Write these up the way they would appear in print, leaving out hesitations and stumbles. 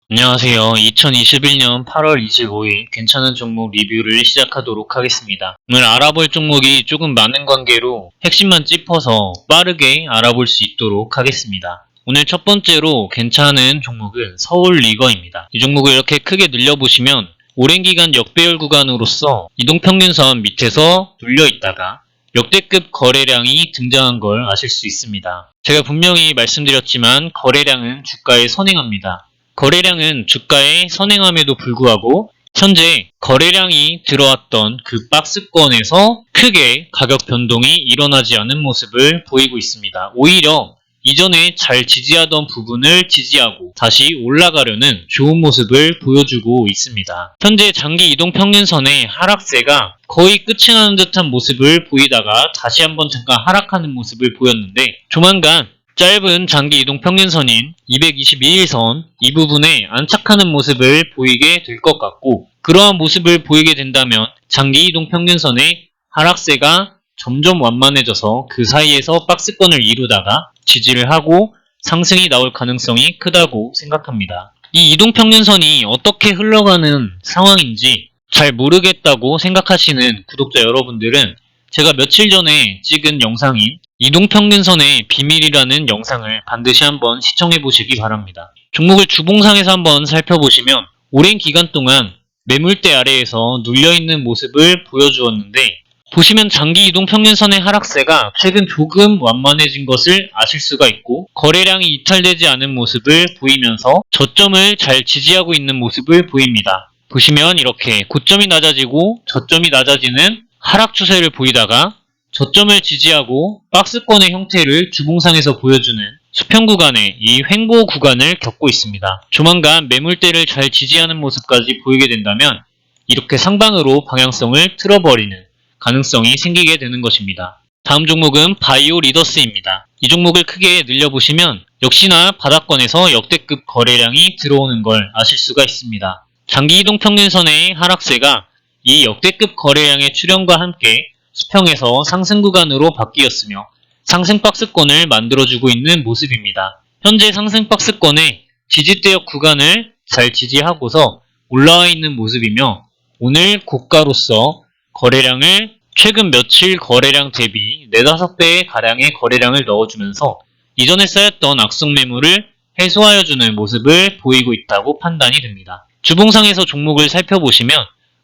안녕하세요. 2021년 8월 25일 괜찮은 종목 리뷰를 시작하도록 하겠습니다. 오늘 알아볼 종목이 조금 많은 관계로 핵심만 짚어서 빠르게 알아볼 수 있도록 하겠습니다. 오늘 첫 번째로 괜찮은 종목은 서울리거입니다. 이 종목을 이렇게 크게 늘려보시면 오랜 기간 역배열 구간으로서 이동평균선 밑에서 눌려있다가 역대급 거래량이 등장한 걸 아실 수 있습니다. 제가 분명히 말씀드렸지만 거래량은 주가에 선행합니다. 거래량은 주가에 선행함에도 불구하고 현재 거래량이 들어왔던 그 박스권에서 크게 가격 변동이 일어나지 않은 모습을 보이고 있습니다. 오히려 이전에 잘 지지하던 부분을 지지하고 다시 올라가려는 좋은 모습을 보여주고 있습니다. 현재 장기 이동평균선의 하락세가 거의 끝이 나는 듯한 모습을 보이다가 다시 한번 잠깐 하락하는 모습을 보였는데 조만간 짧은 장기 이동 평균선인 222일선 이 부분에 안착하는 모습을 보이게 될 것 같고 그러한 모습을 보이게 된다면 장기 이동 평균선의 하락세가 점점 완만해져서 그 사이에서 박스권을 이루다가 지지를 하고 상승이 나올 가능성이 크다고 생각합니다. 이 이동평균선이 어떻게 흘러가는 상황인지 잘 모르겠다고 생각하시는 구독자 여러분들은 제가 며칠 전에 찍은 영상인 이동평균선의 비밀이라는 영상을 반드시 한번 시청해 보시기 바랍니다. 종목을 주봉상에서 한번 살펴보시면 오랜 기간 동안 매물대 아래에서 눌려있는 모습을 보여주었는데 보시면 장기 이동평균선의 하락세가 최근 조금 완만해진 것을 아실 수가 있고 거래량이 이탈되지 않은 모습을 보이면서 저점을 잘 지지하고 있는 모습을 보입니다. 보시면 이렇게 고점이 낮아지고 저점이 낮아지는 하락 추세를 보이다가 저점을 지지하고 박스권의 형태를 주봉상에서 보여주는 수평 구간의 이 횡보 구간을 겪고 있습니다. 조만간 매물대를 잘 지지하는 모습까지 보이게 된다면 이렇게 상방으로 방향성을 틀어버리는 가능성이 생기게 되는 것입니다. 다음 종목은 바이오 리더스입니다. 이 종목을 크게 늘려보시면 역시나 바닥권에서 역대급 거래량이 들어오는 걸 아실 수가 있습니다. 장기 이동 평균선의 하락세가 이 역대급 거래량의 출현과 함께 수평에서 상승 구간으로 바뀌었으며 상승 박스권을 만들어주고 있는 모습입니다. 현재 상승 박스권의 지지대역 구간을 잘 지지하고서 올라와 있는 모습이며 오늘 고가로서 거래량을 최근 며칠 거래량 대비 4-5배의 가량의 거래량을 넣어주면서 이전에 쌓였던 악성 매물을 해소하여주는 모습을 보이고 있다고 판단이 됩니다. 주봉상에서 종목을 살펴보시면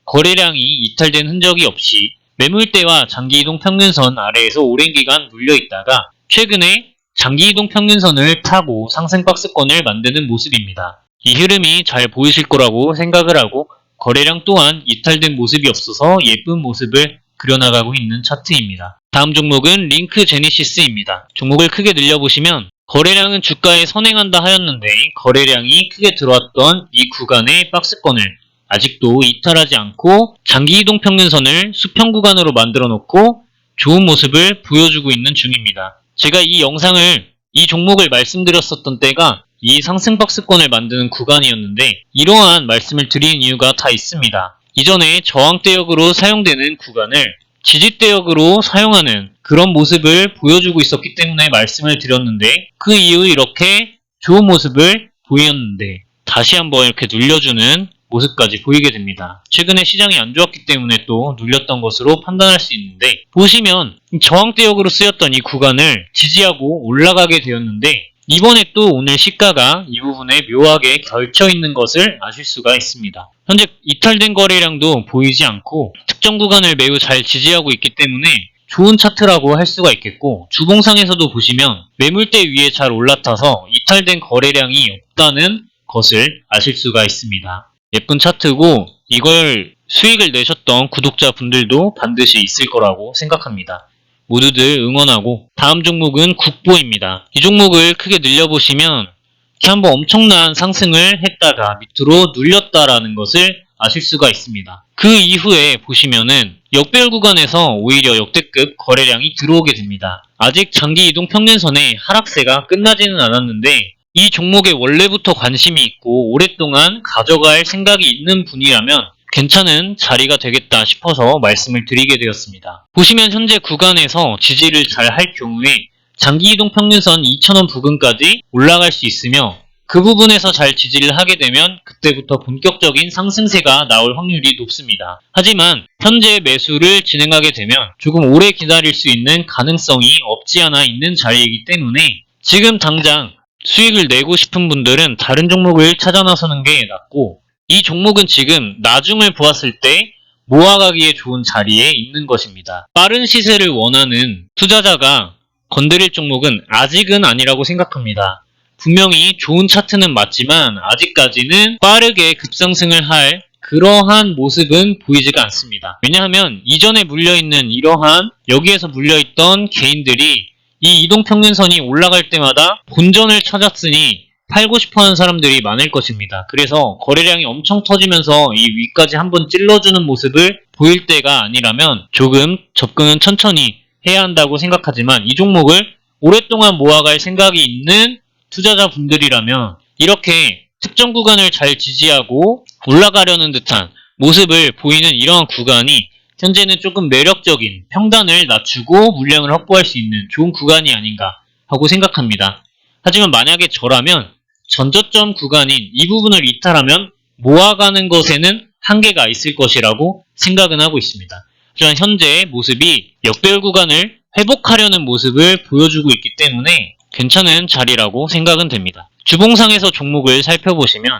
거래량이 이탈된 흔적이 없이 매물대와 장기이동 평균선 아래에서 오랜 기간 눌려있다가 최근에 장기이동 평균선을 타고 상승 박스권을 만드는 모습입니다. 이 흐름이 잘 보이실 거라고 생각을 하고 거래량 또한 이탈된 모습이 없어서 예쁜 모습을 그려나가고 있는 차트입니다. 다음 종목은 링크 제니시스입니다. 종목을 크게 늘려보시면 거래량은 주가에 선행한다 하였는데 거래량이 크게 들어왔던 이 구간의 박스권을 아직도 이탈하지 않고 장기 이동 평균선을 수평 구간으로 만들어 놓고 좋은 모습을 보여주고 있는 중입니다. 제가 이 종목을 말씀드렸었던 때가 이 상승 박스권을 만드는 구간이었는데 이러한 말씀을 드리는 이유가 다 있습니다. 이전에 저항대역으로 사용되는 구간을 지지대역으로 사용하는 그런 모습을 보여주고 있었기 때문에 말씀을 드렸는데 그 이후 이렇게 좋은 모습을 보였는데 다시 한번 이렇게 눌려주는 모습까지 보이게 됩니다. 최근에 시장이 안 좋았기 때문에 또 눌렸던 것으로 판단할 수 있는데 보시면 저항대역으로 쓰였던 이 구간을 지지하고 올라가게 되었는데 이번에 또 오늘 시가가 이 부분에 묘하게 결쳐있는 것을 아실 수가 있습니다. 현재 이탈된 거래량도 보이지 않고 특정 구간을 매우 잘 지지하고 있기 때문에 좋은 차트라고 할 수가 있겠고 주봉상에서도 보시면 매물대 위에 잘 올라타서 이탈된 거래량이 없다는 것을 아실 수가 있습니다. 예쁜 차트고 이걸 수익을 내셨던 구독자분들도 반드시 있을 거라고 생각합니다. 모두들 응원하고 다음 종목은 국보입니다. 이 종목을 크게 늘려보시면 이렇게 한번 엄청난 상승을 했다가 밑으로 눌렸다라는 것을 아실 수가 있습니다. 그 이후에 보시면은 역배열 구간에서 오히려 역대급 거래량이 들어오게 됩니다. 아직 장기 이동 평균선의 하락세가 끝나지는 않았는데 이 종목에 원래부터 관심이 있고 오랫동안 가져갈 생각이 있는 분이라면 괜찮은 자리가 되겠다 싶어서 말씀을 드리게 되었습니다. 보시면 현재 구간에서 지지를 잘 할 경우에 장기 이동 평균선 2,000원 부근까지 올라갈 수 있으며 그 부분에서 잘 지지를 하게 되면 그때부터 본격적인 상승세가 나올 확률이 높습니다. 하지만 현재 매수를 진행하게 되면 조금 오래 기다릴 수 있는 가능성이 없지 않아 있는 자리이기 때문에 지금 당장 수익을 내고 싶은 분들은 다른 종목을 찾아 나서는 게 낫고, 이 종목은 지금 나중을 보았을 때 모아가기에 좋은 자리에 있는 것입니다. 빠른 시세를 원하는 투자자가 건드릴 종목은 아직은 아니라고 생각합니다. 분명히 좋은 차트는 맞지만 아직까지는 빠르게 급상승을 할 그러한 모습은 보이지가 않습니다. 왜냐하면 이전에 물려있는 이러한 여기에서 물려있던 개인들이 이 이동평균선이 올라갈 때마다 본전을 찾았으니 팔고 싶어하는 사람들이 많을 것입니다. 그래서 거래량이 엄청 터지면서 이 위까지 한번 찔러주는 모습을 보일 때가 아니라면 조금 접근은 천천히 해야 한다고 생각하지만, 이 종목을 오랫동안 모아갈 생각이 있는 투자자분들이라면 이렇게 특정 구간을 잘 지지하고 올라가려는 듯한 모습을 보이는 이러한 구간이 현재는 조금 매력적인, 평단을 낮추고 물량을 확보할 수 있는 좋은 구간이 아닌가 하고 생각합니다. 하지만 만약에 저라면 전저점 구간인 이 부분을 이탈하면 모아가는 것에는 한계가 있을 것이라고 생각은 하고 있습니다. 하지만 현재의 모습이 역배열 구간을 회복하려는 모습을 보여주고 있기 때문에 괜찮은 자리라고 생각은 됩니다. 주봉상에서 종목을 살펴보시면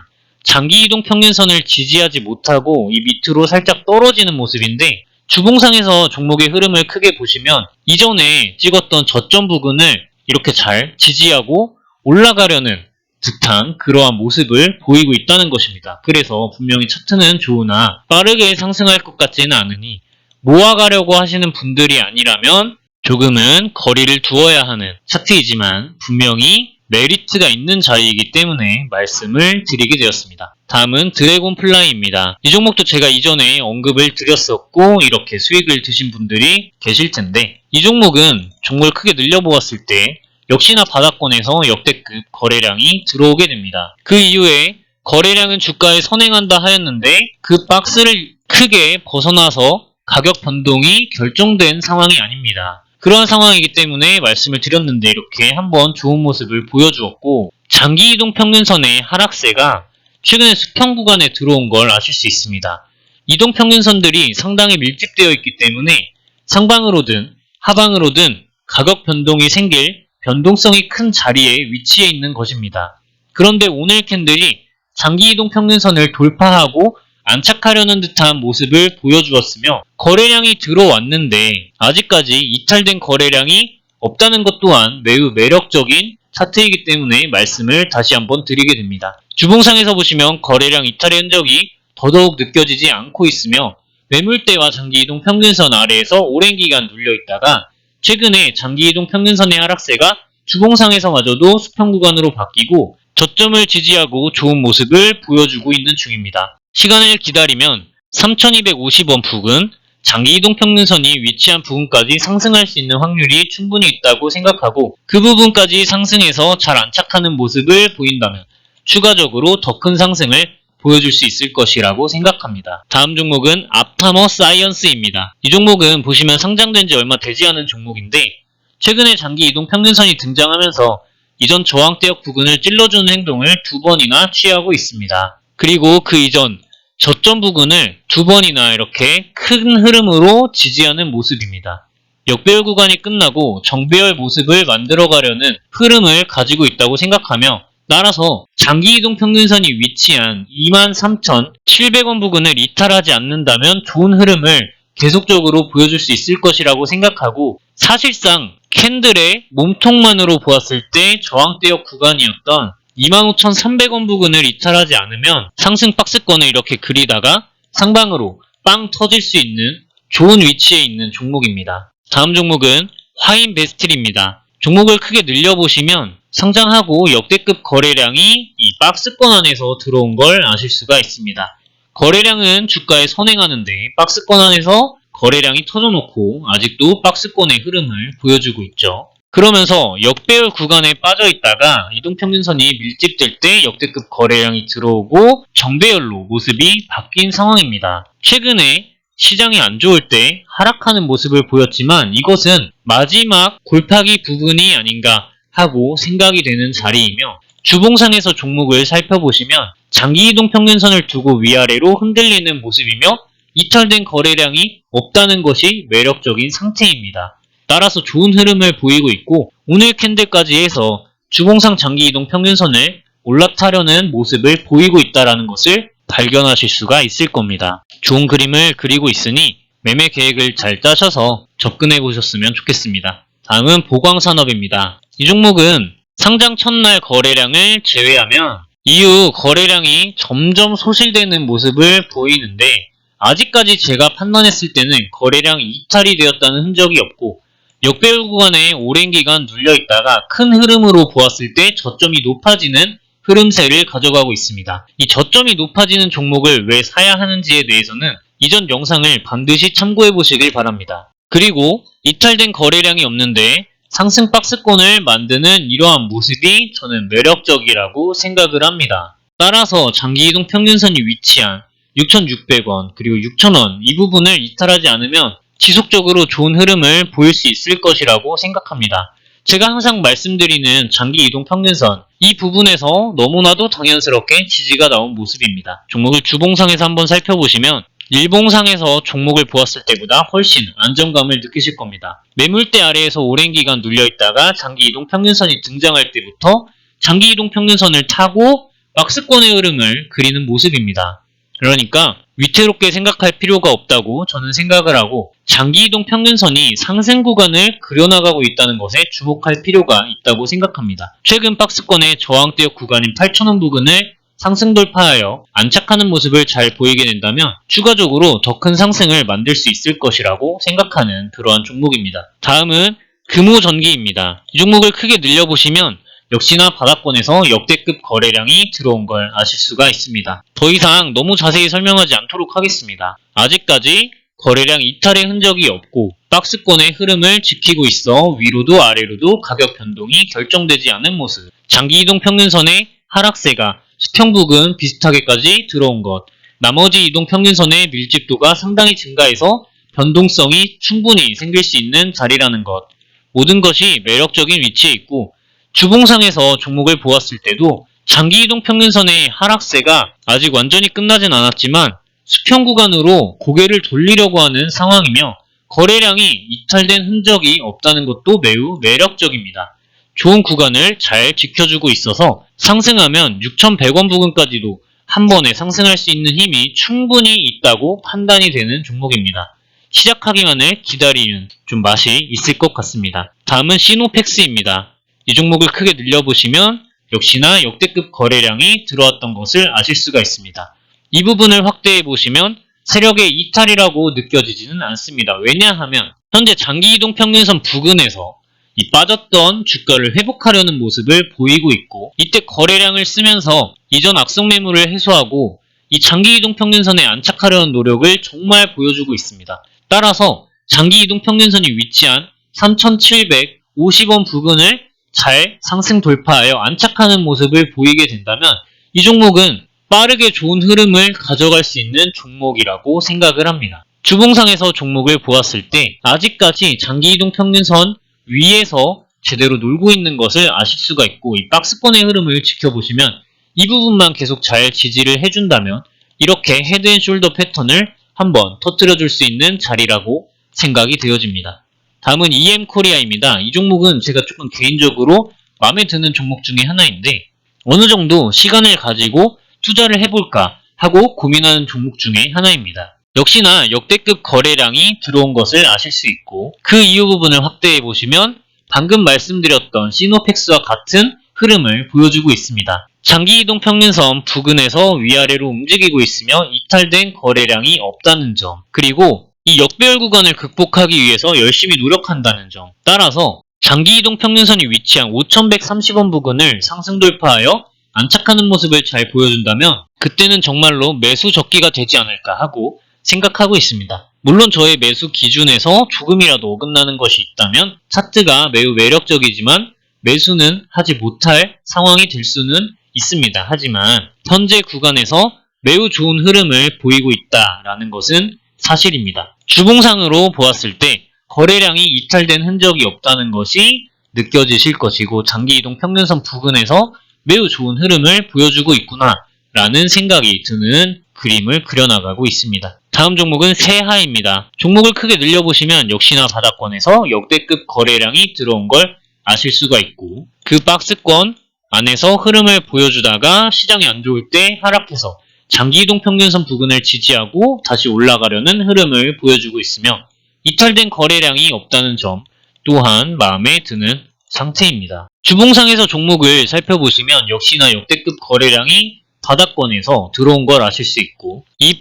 장기 이동 평균선을 지지하지 못하고 이 밑으로 살짝 떨어지는 모습인데, 주봉상에서 종목의 흐름을 크게 보시면 이전에 찍었던 저점 부근을 이렇게 잘 지지하고 올라가려는 듯한 그러한 모습을 보이고 있다는 것입니다. 그래서 분명히 차트는 좋으나 빠르게 상승할 것 같지는 않으니 모아가려고 하시는 분들이 아니라면 조금은 거리를 두어야 하는 차트이지만 분명히 메리트가 있는 자리이기 때문에 말씀을 드리게 되었습니다. 다음은 드래곤플라이입니다. 이 종목도 제가 이전에 언급을 드렸었고 이렇게 수익을 드신 분들이 계실 텐데, 이 종목은 종목을 크게 늘려보았을 때 역시나 바닥권에서 역대급 거래량이 들어오게 됩니다. 그 이후에 거래량은 주가에 선행한다 하였는데 그 박스를 크게 벗어나서 가격 변동이 결정된 상황이 아닙니다. 그러한 상황이기 때문에 말씀을 드렸는데 이렇게 한번 좋은 모습을 보여주었고, 장기 이동 평균선의 하락세가 최근에 수평 구간에 들어온 걸 아실 수 있습니다. 이동 평균선들이 상당히 밀집되어 있기 때문에 상방으로든 하방으로든 가격 변동이 생길 변동성이 큰 자리에 위치해 있는 것입니다. 그런데 오늘 캔들이 장기 이동 평균선을 돌파하고 안착하려는 듯한 모습을 보여주었으며 거래량이 들어왔는데 아직까지 이탈된 거래량이 없다는 것 또한 매우 매력적인 차트이기 때문에 말씀을 다시 한번 드리게 됩니다. 주봉상에서 보시면 거래량 이탈의 흔적이 더더욱 느껴지지 않고 있으며 매물대와 장기이동 평균선 아래에서 오랜 기간 눌려있다가 최근에 장기이동 평균선의 하락세가 주봉상에서마저도 수평 구간으로 바뀌고 저점을 지지하고 좋은 모습을 보여주고 있는 중입니다. 시간을 기다리면 3250원 부근, 장기이동 평균선이 위치한 부분까지 상승할 수 있는 확률이 충분히 있다고 생각하고, 그 부분까지 상승해서 잘 안착하는 모습을 보인다면 추가적으로 더 큰 상승을 보여줄 수 있을 것이라고 생각합니다. 다음 종목은 앞타머 사이언스입니다. 이 종목은 보시면 상장된 지 얼마 되지 않은 종목인데 최근에 장기 이동 평균선이 등장하면서 이전 저항대역 부근을 찔러주는 행동을 2번이나 취하고 있습니다. 그리고 그 이전 저점 부근을 2번이나 이렇게 큰 흐름으로 지지하는 모습입니다. 역배열 구간이 끝나고 정배열 모습을 만들어가려는 흐름을 가지고 있다고 생각하며, 따라서 장기이동 평균선이 위치한 23,700원 부근을 이탈하지 않는다면 좋은 흐름을 계속적으로 보여줄 수 있을 것이라고 생각하고, 사실상 캔들의 몸통만으로 보았을 때 저항대역 구간이었던 25,300원 부근을 이탈하지 않으면 상승 박스권을 이렇게 그리다가 상방으로 빵 터질 수 있는 좋은 위치에 있는 종목입니다. 다음 종목은 화인베스틸입니다. 종목을 크게 늘려보시면 상장하고 역대급 거래량이 이 박스권 안에서 들어온 걸 아실 수가 있습니다. 거래량은 주가에 선행하는데 박스권 안에서 거래량이 터져놓고 아직도 박스권의 흐름을 보여주고 있죠. 그러면서 역배열 구간에 빠져있다가 이동평균선이 밀집될 때 역대급 거래량이 들어오고 정배열로 모습이 바뀐 상황입니다. 최근에 시장이 안 좋을 때 하락하는 모습을 보였지만 이것은 마지막 골파기 부분이 아닌가 하고 생각이 되는 자리이며, 주봉상에서 종목을 살펴보시면 장기이동 평균선을 두고 위아래로 흔들리는 모습이며 이탈된 거래량이 없다는 것이 매력적인 상태입니다. 따라서 좋은 흐름을 보이고 있고 오늘 캔들까지 해서 주봉상 장기이동 평균선을 올라타려는 모습을 보이고 있다는 것을 발견하실 수가 있을 겁니다. 좋은 그림을 그리고 있으니 매매 계획을 잘 짜셔서 접근해 보셨으면 좋겠습니다. 다음은 보광산업입니다. 이 종목은 상장 첫날 거래량을 제외하면 이후 거래량이 점점 소실되는 모습을 보이는데 아직까지 제가 판단했을 때는 거래량이 이탈이 되었다는 흔적이 없고 역배열 구간에 오랜 기간 눌려있다가 큰 흐름으로 보았을 때 저점이 높아지는 흐름세를 가져가고 있습니다. 이 저점이 높아지는 종목을 왜 사야 하는지에 대해서는 이전 영상을 반드시 참고해 보시길 바랍니다. 그리고 이탈된 거래량이 없는데 상승 박스권을 만드는 이러한 모습이 저는 매력적이라고 생각을 합니다. 따라서 장기이동 평균선이 위치한 6,600원 그리고 6,000원 이 부분을 이탈하지 않으면 지속적으로 좋은 흐름을 보일 수 있을 것이라고 생각합니다. 제가 항상 말씀드리는 장기이동 평균선 이 부분에서 너무나도 당연스럽게 지지가 나온 모습입니다. 종목을 주봉상에서 한번 살펴보시면 일봉상에서 종목을 보았을 때보다 훨씬 안정감을 느끼실 겁니다. 매물대 아래에서 오랜 기간 눌려있다가 장기이동 평균선이 등장할 때부터 장기이동 평균선을 타고 박스권의 흐름을 그리는 모습입니다. 그러니까 위태롭게 생각할 필요가 없다고 저는 생각을 하고 장기이동 평균선이 상승 구간을 그려나가고 있다는 것에 주목할 필요가 있다고 생각합니다. 최근 박스권의 저항대역 구간인 8,000원 부근을 상승 돌파하여 안착하는 모습을 잘 보이게 된다면 추가적으로 더 큰 상승을 만들 수 있을 것이라고 생각하는 그러한 종목입니다. 다음은 금호전기입니다. 이 종목을 크게 늘려보시면 역시나 바닥권에서 역대급 거래량이 들어온 걸 아실 수가 있습니다. 더 이상 너무 자세히 설명하지 않도록 하겠습니다. 아직까지 거래량 이탈의 흔적이 없고 박스권의 흐름을 지키고 있어 위로도 아래로도 가격 변동이 결정되지 않은 모습. 장기이동 평균선의 하락세가 수평 부근 비슷하게까지 들어온 것. 나머지 이동 평균선의 밀집도가 상당히 증가해서 변동성이 충분히 생길 수 있는 자리라는 것. 모든 것이 매력적인 위치에 있고 주봉상에서 종목을 보았을 때도 장기이동 평균선의 하락세가 아직 완전히 끝나진 않았지만 수평 구간으로 고개를 돌리려고 하는 상황이며 거래량이 이탈된 흔적이 없다는 것도 매우 매력적입니다. 좋은 구간을 잘 지켜주고 있어서 상승하면 6,100원 부근까지도 한 번에 상승할 수 있는 힘이 충분히 있다고 판단이 되는 종목입니다. 시작하기만을 기다리는 좀 맛이 있을 것 같습니다. 다음은 시노펙스입니다. 이 종목을 크게 늘려보시면 역시나 역대급 거래량이 들어왔던 것을 아실 수가 있습니다. 이 부분을 확대해 보시면 세력의 이탈이라고 느껴지지는 않습니다. 왜냐하면 현재 장기이동 평균선 부근에서 이 빠졌던 주가를 회복하려는 모습을 보이고 있고 이때 거래량을 쓰면서 이전 악성 매물을 해소하고 이 장기이동 평균선에 안착하려는 노력을 정말 보여주고 있습니다. 따라서 장기이동 평균선이 위치한 3,750원 부근을 잘 상승 돌파하여 안착하는 모습을 보이게 된다면 이 종목은 빠르게 좋은 흐름을 가져갈 수 있는 종목이라고 생각을 합니다. 주봉상에서 종목을 보았을 때 아직까지 장기이동 평균선 위에서 제대로 놀고 있는 것을 아실 수가 있고 이 박스권의 흐름을 지켜보시면 이 부분만 계속 잘 지지를 해준다면 이렇게 헤드앤숄더 패턴을 한번 터뜨려 줄 수 있는 자리라고 생각이 되어집니다. 다음은 EM코리아입니다. 이 종목은 제가 조금 개인적으로 마음에 드는 종목 중에 하나인데 어느 정도 시간을 가지고 투자를 해볼까 하고 고민하는 종목 중에 하나입니다. 역시나 역대급 거래량이 들어온 것을 아실 수 있고 그 이유 부분을 확대해 보시면 방금 말씀드렸던 시노펙스와 같은 흐름을 보여주고 있습니다. 장기이동 평균선 부근에서 위아래로 움직이고 있으며 이탈된 거래량이 없다는 점, 그리고 이 역배열 구간을 극복하기 위해서 열심히 노력한다는 점. 따라서 장기이동 평균선이 위치한 5,130원 부근을 상승 돌파하여 안착하는 모습을 잘 보여준다면 그때는 정말로 매수 적기가 되지 않을까 하고 생각하고 있습니다. 물론 저의 매수 기준에서 조금이라도 어긋나는 것이 있다면 차트가 매우 매력적이지만 매수는 하지 못할 상황이 될 수는 있습니다. 하지만 현재 구간에서 매우 좋은 흐름을 보이고 있다라는 것은 사실입니다. 주봉상으로 보았을 때 거래량이 이탈된 흔적이 없다는 것이 느껴지실 것이고 장기이동 평균선 부근에서 매우 좋은 흐름을 보여주고 있구나 라는 생각이 드는 그림을 그려나가고 있습니다. 다음 종목은 세하입니다. 종목을 크게 늘려보시면 역시나 바닥권에서 역대급 거래량이 들어온 걸 아실 수가 있고, 그 박스권 안에서 흐름을 보여주다가 시장이 안 좋을 때 하락해서 장기이동 평균선 부근을 지지하고 다시 올라가려는 흐름을 보여주고 있으며, 이탈된 거래량이 없다는 점 또한 마음에 드는 상태입니다. 주봉상에서 종목을 살펴보시면 역시나 역대급 거래량이 바닥권에서 들어온 걸 아실 수 있고, 이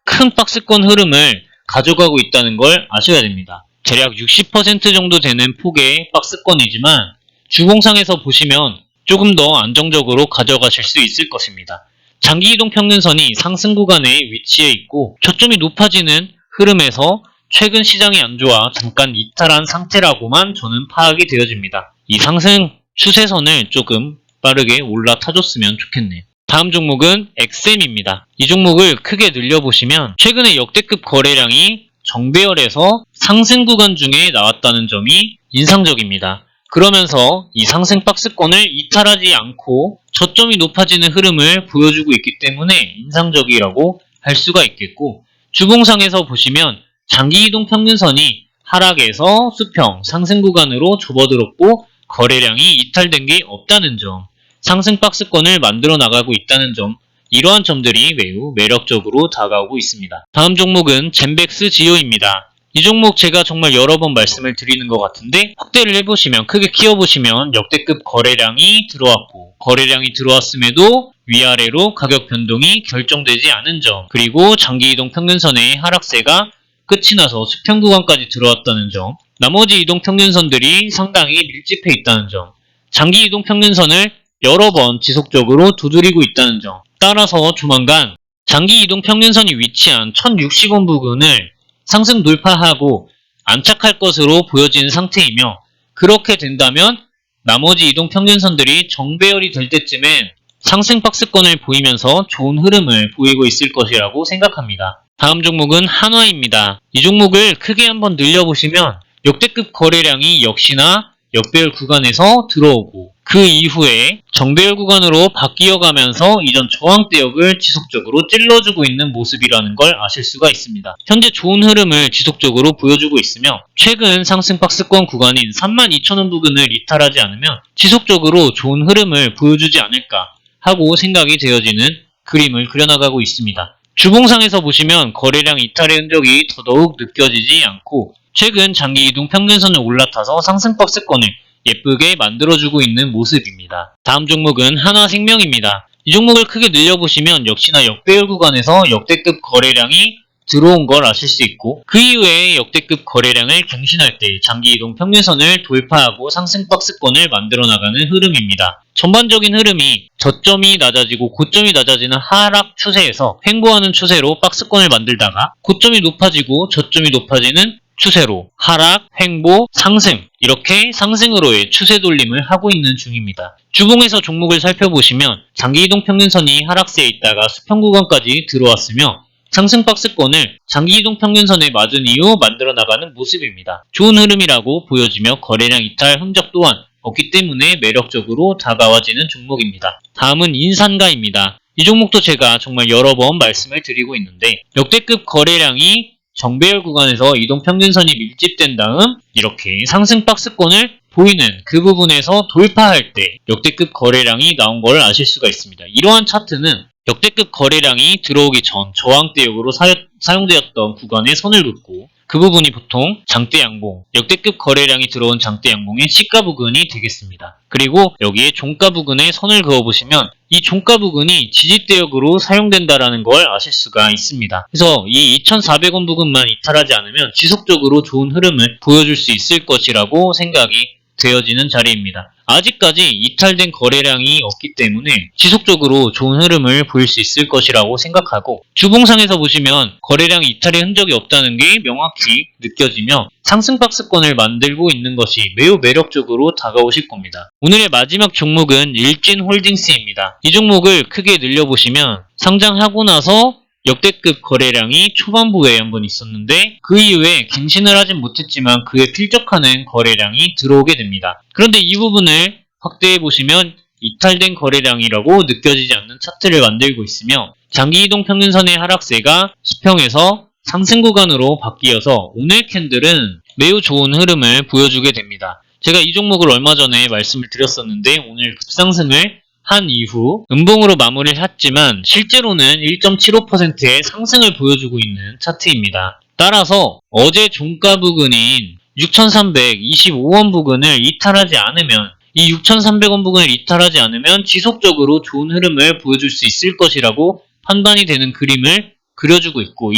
큰 박스권 흐름을 가져가고 있다는 걸 아셔야 됩니다. 대략 60% 정도 되는 폭의 박스권이지만 주봉상에서 보시면 조금 더 안정적으로 가져가실 수 있을 것입니다. 장기이동 평균선이 상승 구간에 위치해 있고 저점이 높아지는 흐름에서 최근 시장이 안 좋아 잠깐 이탈한 상태라고만 저는 파악이 되어집니다. 이 상승 추세선을 조금 빠르게 올라타줬으면 좋겠네요. 다음 종목은 엑셈입니다. 이 종목을 크게 늘려보시면 최근에 역대급 거래량이 정배열에서 상승 구간 중에 나왔다는 점이 인상적입니다. 그러면서 이 상승 박스권을 이탈하지 않고 저점이 높아지는 흐름을 보여주고 있기 때문에 인상적이라고 할 수가 있겠고, 주봉상에서 보시면 장기이동 평균선이 하락에서 수평 상승 구간으로 접어들었고 거래량이 이탈된 게 없다는 점, 상승 박스권을 만들어 나가고 있다는 점, 이러한 점들이 매우 매력적으로 다가오고 있습니다. 다음 종목은 젠백스 지오입니다. 이 종목 제가 정말 여러 번 말씀을 드리는 것 같은데, 확대를 해보시면 크게 키워보시면 역대급 거래량이 들어왔고 거래량이 들어왔음에도 위아래로 가격 변동이 결정되지 않은 점, 그리고 장기이동 평균선의 하락세가 끝이 나서 수평 구간까지 들어왔다는 점, 나머지 이동 평균선들이 상당히 밀집해 있다는 점, 장기 이동 평균선을 여러 번 지속적으로 두드리고 있다는 점, 따라서 조만간 장기 이동 평균선이 위치한 1060원 부근을 상승 돌파하고 안착할 것으로 보여지는 상태이며, 그렇게 된다면 나머지 이동 평균선들이 정배열이 될 때쯤엔 상승 박스권을 보이면서 좋은 흐름을 보이고 있을 것이라고 생각합니다. 다음 종목은 한화입니다. 이 종목을 크게 한번 늘려보시면 역대급 거래량이 역시나 역배열 구간에서 들어오고 그 이후에 정배열 구간으로 바뀌어가면서 이전 저항대역을 지속적으로 찔러주고 있는 모습이라는 걸 아실 수가 있습니다. 현재 좋은 흐름을 지속적으로 보여주고 있으며 최근 상승 박스권 구간인 32,000원 부근을 이탈하지 않으면 지속적으로 좋은 흐름을 보여주지 않을까 하고 생각이 되어지는 그림을 그려나가고 있습니다. 주봉상에서 보시면 거래량 이탈의 흔적이 더더욱 느껴지지 않고 최근 장기 이동 평균선을 올라타서 상승 박스권을 예쁘게 만들어주고 있는 모습입니다. 다음 종목은 한화생명입니다. 이 종목을 크게 늘려보시면 역시나 역배열 구간에서 역대급 거래량이 들어온 걸 아실 수 있고, 그 이후에 역대급 거래량을 갱신할 때 장기 이동 평균선을 돌파하고 상승 박스권을 만들어 나가는 흐름입니다. 전반적인 흐름이 저점이 낮아지고 고점이 낮아지는 하락 추세에서 횡보하는 추세로 박스권을 만들다가 고점이 높아지고 저점이 높아지는 추세로 하락, 횡보, 상승, 이렇게 상승으로의 추세 돌림을 하고 있는 중입니다. 주봉에서 종목을 살펴보시면 장기이동 평균선이 하락세에 있다가 수평 구간까지 들어왔으며 상승 박스권을 장기이동 평균선에 맞은 이후 만들어 나가는 모습입니다. 좋은 흐름이라고 보여지며 거래량 이탈 흔적 또한 없기 때문에 매력적으로 다가와지는 종목입니다. 다음은 인산가입니다. 이 종목도 제가 정말 여러 번 말씀을 드리고 있는데 역대급 거래량이 정배열 구간에서 이동평균선이 밀집된 다음 이렇게 상승 박스권을 보이는 그 부분에서 돌파할 때 역대급 거래량이 나온 걸 아실 수가 있습니다. 이러한 차트는 역대급 거래량이 들어오기 전 저항대역으로 사용되었던 구간에 선을 긋고 그 부분이 보통 장대 양봉, 역대급 거래량이 들어온 장대 양봉의 시가 부근이 되겠습니다. 그리고 여기에 종가 부근에 선을 그어보시면 이 종가 부근이 지지대역으로 사용된다는 걸 아실 수가 있습니다. 그래서 이 2,400원 부근만 이탈하지 않으면 지속적으로 좋은 흐름을 보여줄 수 있을 것이라고 생각이 되어지는 자리입니다. 아직까지 이탈된 거래량이 없기 때문에 지속적으로 좋은 흐름을 보일 수 있을 것이라고 생각하고, 주봉상에서 보시면 거래량 이탈의 흔적이 없다는 게 명확히 느껴지며 상승 박스권을 만들고 있는 것이 매우 매력적으로 다가오실 겁니다. 오늘의 마지막 종목은 일진홀딩스입니다. 이 종목을 크게 늘려보시면 상장하고 나서 역대급 거래량이 초반부에 한번 있었는데 그 이후에 갱신을 하진 못했지만 그에 필적하는 거래량이 들어오게 됩니다. 그런데 이 부분을 확대해 보시면 이탈된 거래량이라고 느껴지지 않는 차트를 만들고 있으며 장기이동 평균선의 하락세가 수평에서 상승 구간으로 바뀌어서 오늘 캔들은 매우 좋은 흐름을 보여주게 됩니다. 제가 이 종목을 얼마 전에 말씀을 드렸었는데 오늘 급상승을 한 이후 음봉으로 마무리를 했지만 실제로는 1.75%의 상승을 보여주고 있는 차트입니다. 따라서 어제 종가 부근인 6,325원 부근을 이탈하지 않으면 이 6,300원 부근을 이탈하지 않으면 지속적으로 좋은 흐름을 보여줄 수 있을 것이라고 판단이 되는 그림을 그려주고 있고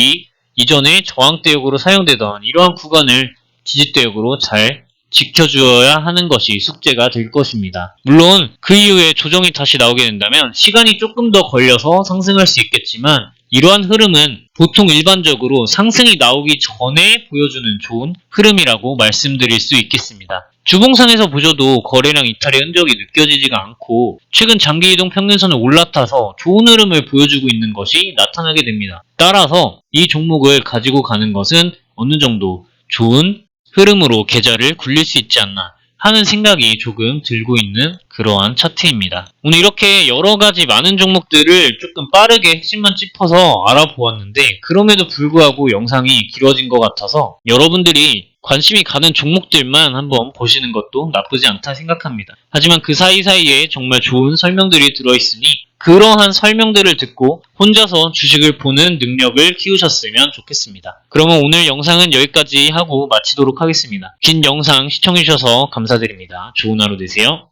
이전에 저항대역으로 사용되던 이러한 구간을 지지대역으로 잘 지켜주어야 하는 것이 숙제가 될 것입니다. 물론 그 이후에 조정이 다시 나오게 된다면 시간이 조금 더 걸려서 상승할 수 있겠지만 이러한 흐름은 보통 일반적으로 상승이 나오기 전에 보여주는 좋은 흐름이라고 말씀드릴 수 있겠습니다. 주봉상에서 보셔도 거래량 이탈의 흔적이 느껴지지가 않고 최근 장기이동 평균선을 올라타서 좋은 흐름을 보여주고 있는 것이 나타나게 됩니다. 따라서 이 종목을 가지고 가는 것은 어느 정도 좋은 흐름으로 계좌를 굴릴 수 있지 않나 하는 생각이 조금 들고 있는 그러한 차트입니다. 오늘 이렇게 여러가지 많은 종목들을 조금 빠르게 핵심만 짚어서 알아보았는데 그럼에도 불구하고 영상이 길어진 것 같아서 여러분들이 관심이 가는 종목들만 한번 보시는 것도 나쁘지 않다 생각합니다. 하지만 그 사이사이에 정말 좋은 설명들이 들어있으니 그러한 설명들을 듣고 혼자서 주식을 보는 능력을 키우셨으면 좋겠습니다. 그러면 오늘 영상은 여기까지 하고 마치도록 하겠습니다. 긴 영상 시청해주셔서 감사드립니다. 좋은 하루 되세요.